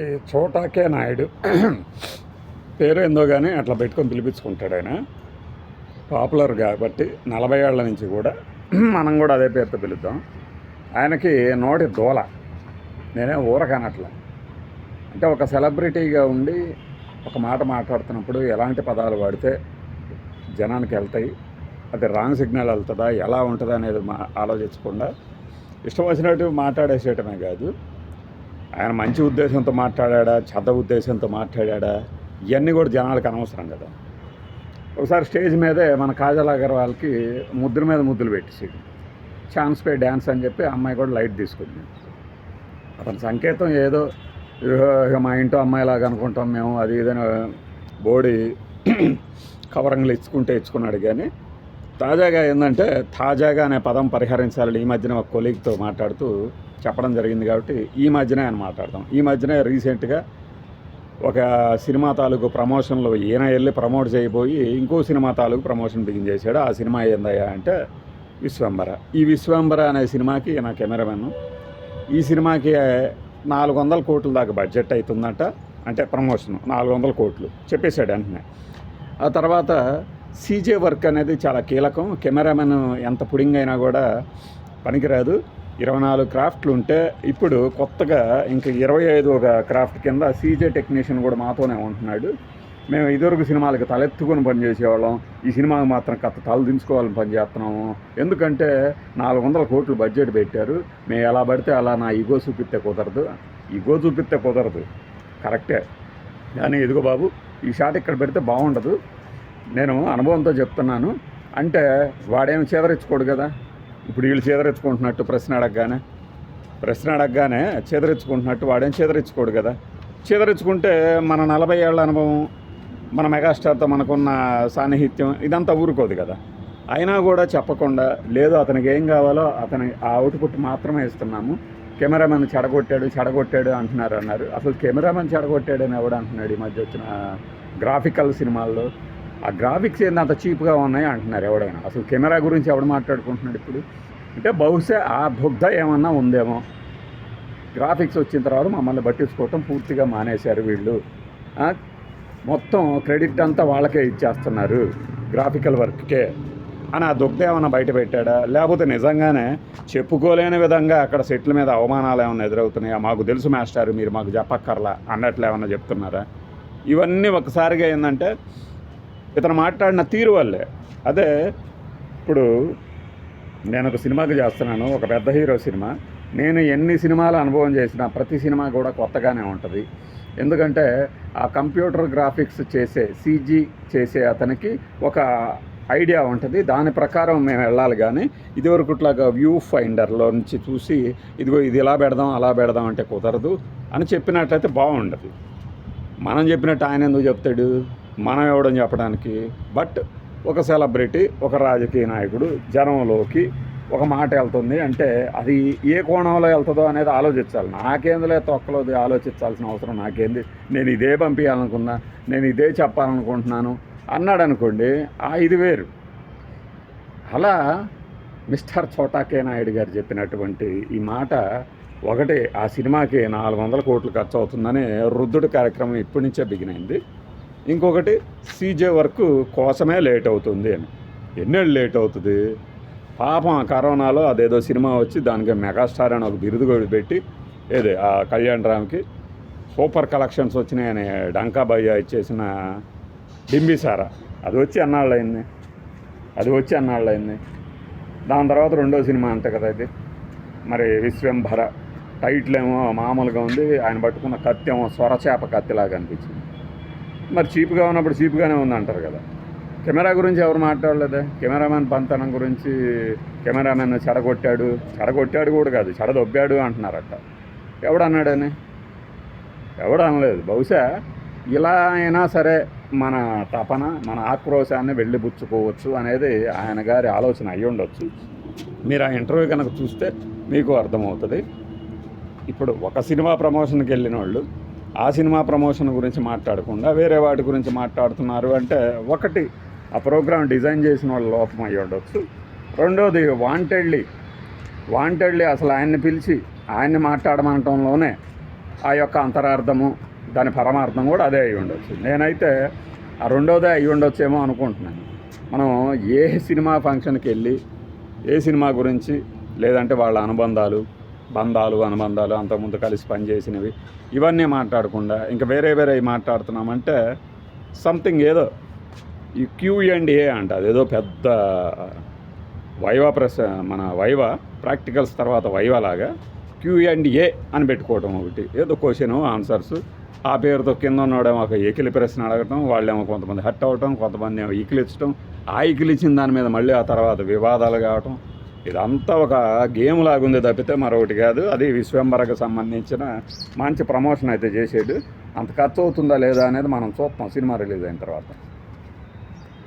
ఈ చోటాకే నాయుడు పేరు ఏందో కానీ అట్లా పెట్టుకొని పిలిపించుకుంటాడు ఆయన. పాపులర్ కాబట్టి 40 ఏళ్ల నుంచి కూడా మనం కూడా అదే పేరుతో పిలుద్దాం. ఆయనకి నోటి దోల, నేనే ఊరకనట్లా. అంటే ఒక సెలబ్రిటీగా ఉండి ఒక మాట మాట్లాడుతున్నప్పుడు ఎలాంటి పదాలు వాడితే జనానికి వెళ్తాయి, అది రాంగ్ సిగ్నల్ వెళ్తుందా, ఎలా ఉంటుందా అనేది ఆలోచించకుండా ఇష్టం వచ్చినట్టు మాట్లాడేసేయటమే కాదు. ఆయన మంచి ఉద్దేశంతో మాట్లాడా, చెడ్డ ఉద్దేశంతో మాట్లాడా, ఇవన్నీ కూడా జనాలకు అనవసరం కదా. ఒకసారి స్టేజ్ మీదే మన కాజల్ అగర్వాల్కి ముద్దుల మీద ముద్దులు పెట్టేసాడు. ఛాన్స్ పే డ్యాన్స్ అని చెప్పి అమ్మాయి కూడా లైట్ తీసుకుంది. అతని సంకేతం ఏదో ఇక మా ఇంట్లో అమ్మాయిలాగా అనుకుంటాం మేము, అది ఇదని బోడి కవరంగులు ఇచ్చుకున్నాడు. కానీ తాజాగా ఏంటంటే తాజాగా అనే పదం పరిహరించాలని ఈ మధ్యన ఒక కొలీగ్తో మాట్లాడుతూ చెప్పడం జరిగింది. కాబట్టి ఈ మధ్యనే ఆయన మాట్లాడతాం. ఈ మధ్యనే రీసెంట్గా ఒక సినిమా తాలూకు ప్రమోషన్లో ఈయన వెళ్ళి ప్రమోట్ చేయబోయి ఇంకో సినిమా తాలూకు ప్రమోషన్ బిగిన్ చేశాడు. ఆ సినిమా ఏందయ్యా అంటే విశ్వంబర. ఈ విశ్వంబర అనే సినిమాకి ఈయన కెమెరామెన్. ఈ సినిమాకి 400 కోట్ల దాకా బడ్జెట్ అవుతుందట. అంటే ప్రమోషన్ 400 కోట్లు చెప్పేశాడు వెంటనే. ఆ తర్వాత సీజే వర్క్ అనేది చాలా కీలకం. కెమెరామెన్ ఎంత పుడింగ్ అయినా కూడా పనికిరాదు. 24 క్రాఫ్ట్లు ఉంటే ఇప్పుడు కొత్తగా ఇంక 25 ఒక క్రాఫ్ట్ కింద సీజే టెక్నీషియన్ కూడా మాతోనే ఉంటున్నాడు. మేము ఇదివరకు సినిమాలకు తలెత్తుకొని పనిచేసేవాళ్ళం, ఈ సినిమాకి మాత్రం తల దించుకోవాలని పనిచేస్తున్నాము. ఎందుకంటే 400 కోట్లు బడ్జెట్ పెట్టారు, మేము ఎలా పడితే అలా నా ఈగో చూపిస్తే కుదరదు. కరెక్టే, కానీ ఇదిగో బాబు ఈ షాట్ ఇక్కడ పెడితే బాగుండదు, నేను అనుభవంతో చెప్తున్నాను అంటే వాడేమి చేదరించుకోడు కదా. ఇప్పుడు వీళ్ళు చేదరించుకుంటున్నట్టు ప్రశ్న అడగగానే చేదరించుకుంటున్నట్టు వాడేం చేదరించుకోడు కదా. చేదరించుకుంటే మన 40 ఏళ్ల అనుభవం, మన మెగాస్టార్తో మనకున్న సాన్నిహిత్యం ఇదంతా ఊరుకోదు కదా. అయినా కూడా చెప్పకుండా లేదు అతనికి ఏం కావాలో అతని ఆ అవుట్పుట్ మాత్రమే ఇస్తున్నాము. కెమెరామెన్ చెడగొట్టాడు అన్నారు. అసలు కెమెరామెన్ చెడగొట్టాడని ఎవడు అంటున్నాడు? ఈ మధ్య వచ్చిన గ్రాఫికల్ సినిమాల్లో ఆ గ్రాఫిక్స్ ఏంది అంత చీప్గా ఉన్నాయి అంటున్నారు ఎవడైనా. అసలు కెమెరా గురించి ఎవడు మాట్లాడుకుంటున్నాడు ఇప్పుడు? అంటే బహుశా ఆ దుగ్ధ ఏమన్నా ఉందేమో. గ్రాఫిక్స్ వచ్చిన తర్వాత మమ్మల్ని పట్టించుకోవటం పూర్తిగా మానేశారు వీళ్ళు. మొత్తం క్రెడిట్ అంతా వాళ్ళకే ఇచ్చేస్తున్నారు గ్రాఫికల్ వర్క్కే అని ఆ దుగ్ధ ఏమన్నా బయట పెట్టాడా? లేకపోతే నిజంగానే చెప్పుకోలేని విధంగా అక్కడ సెట్ల మీద అవమానాలు ఏమైనా ఎదురవుతున్నాయా? మాకు తెలుసు మాస్టారు, మీరు మాకు చెప్పక్కర్లా అన్నట్లు ఏమన్నా చెప్తున్నారా? ఇవన్నీ ఒకసారిగా ఏంటంటే ఇతను మాట్లాడిన తీరు వల్లే. అదే ఇప్పుడు నేను ఒక సినిమాకి చేస్తున్నాను, ఒక పెద్ద హీరో సినిమా. నేను ఎన్ని సినిమాలు అనుభవం చేసినా ప్రతి సినిమా కూడా కొత్తగానే ఉంటుంది. ఎందుకంటే ఆ కంప్యూటర్ గ్రాఫిక్స్ చేసే సీజీ చేసే అతనికి ఒక ఐడియా ఉంటుంది, దాని ప్రకారం మేము వెళ్ళాలి. కానీ ఇదివరకుట్లాగా వ్యూ ఫైండర్లో నుంచి చూసి ఇదిగో ఇది ఇలా పెడదాం అలా పెడదాం అంటే కుదరదు అని చెప్పినట్లయితే బాగుండదు. మనం చెప్పినట్టు ఆయన ఎందుకు చెప్తాడు? మనం ఇవ్వడం చెప్పడానికి. బట్ ఒక సెలబ్రిటీ, ఒక రాజకీయ నాయకుడు జనంలోకి ఒక మాట వెళ్తుంది అంటే అది ఏ కోణంలో వెళ్తుందో అనేది ఆలోచించాలి. నాకేందులే తొక్కలోది ఆలోచించాల్సిన అవసరం నాకేంది, నేను ఇదే పంపించాలనుకున్నా, నేను ఇదే చెప్పాలనుకుంటున్నాను అన్నాడు అనుకోండి, ఇది వేరు. అలా మిస్టర్ చోటాకే నాయుడు గారు చెప్పినటువంటి ఈ మాట ఒకటి ఆ సినిమాకి 400 కోట్లు ఖర్చు అవుతుందని రుద్దుడు కార్యక్రమం ఇప్పటి నుంచే బిగినైంది. ఇంకొకటి సీజే వర్క్ కోసమే లేట్ అవుతుంది అని. ఎన్నేళ్ళు లేట్ అవుతుంది పాపం. కరోనాలో అదేదో సినిమా వచ్చి దానికి మెగాస్టార్ అని ఒక బిరుదు పెట్టి ఏదే ఆ కళ్యాణ్ రామ్కి సూపర్ కలెక్షన్స్ వచ్చినాయని డంకాబయ్య ఇచ్చేసిన బింబిసారా అది వచ్చి అన్నాళ్ళయింది. దాని తర్వాత రెండో సినిమా అంతే కదా ఇది. మరి విశ్వంభర టైటిల్ ఏమో మామూలుగా ఉంది, ఆయన పట్టుకున్న కత్తి ఏమో సొరచేప కత్తిలాగా అనిపించింది. మరి చీప్గా ఉన్నప్పుడు చీప్గానే ఉందంటారు కదా. కెమెరా గురించి ఎవరు మాట్లాడలేదే? కెమెరామెన్ పంతనం గురించి కెమెరామెన్ చెడగొట్టాడు కూడా కాదు, చెడదొబ్బాడు అంటున్నారట. ఎవడన్నాడని? ఎవడు అనలేదు. బహుశా ఇలా అయినా సరే మన తపన, మన ఆక్రోశాన్ని వెళ్ళిపుచ్చుకోవచ్చు అనేది ఆయన గారి ఆలోచన అయ్యి ఉండొచ్చు. మీరు ఆ ఇంటర్వ్యూ కనుక చూస్తే మీకు అర్థమవుతుంది. ఇప్పుడు ఒక సినిమా ప్రమోషన్కి వెళ్ళిన వాళ్ళు ఆ సినిమా ప్రమోషన్ గురించి మాట్లాడకుండా వేరే వాటి గురించి మాట్లాడుతున్నారు అంటే ఒకటి ఆ ప్రోగ్రామ్ డిజైన్ చేసిన వాళ్ళు లోపం అయ్యి ఉండొచ్చు. రెండోది వాంటెడ్లీ అసలు ఆయన్ని పిలిచి ఆయన్ని మాట్లాడమనటంలోనే ఆ యొక్క అంతరార్థము దాని పరమార్థం కూడా అదే అయి ఉండొచ్చు. నేనైతే ఆ రెండోదే అయి ఉండొచ్చేమో అనుకుంటున్నాను. మనం ఏ సినిమా ఫంక్షన్కి వెళ్ళి ఏ సినిమా గురించి, లేదంటే వాళ్ళ అనుబంధాలు అంతకుముందు కలిసి పనిచేసినవి ఇవన్నీ మాట్లాడకుండా ఇంకా వేరే మాట్లాడుతున్నామంటే సంథింగ్ ఏదో ఈ Q&A అంట, అదేదో పెద్ద మన వైవా ప్రాక్టికల్స్ తర్వాత వైవా లాగా Q&A అని పెట్టుకోవటం, ఒకటి ఏదో క్వశ్చను ఆన్సర్స్, ఆ పేరుతో కింద ఉన్నవాడేమో ఒక ఎకిలి ప్రశ్న అడగటం, వాళ్ళేమో కొంతమంది హట్ అవ్వటం, కొంతమంది ఏమో ఈకిలిచ్చటం, ఆ ఈకిలిచ్చిన దాని మీద మళ్ళీ ఆ తర్వాత వివాదాలు కావటం, ఇదంతా ఒక గేమ్ లాగుంది తప్పితే మరొకటి కాదు. అది విశ్వంబరకు సంబంధించిన మంచి ప్రమోషన్ అయితే చేసేది. అంత ఖర్చు అవుతుందా లేదా అనేది మనం చూస్తాం సినిమా రిలీజ్ అయిన తర్వాత.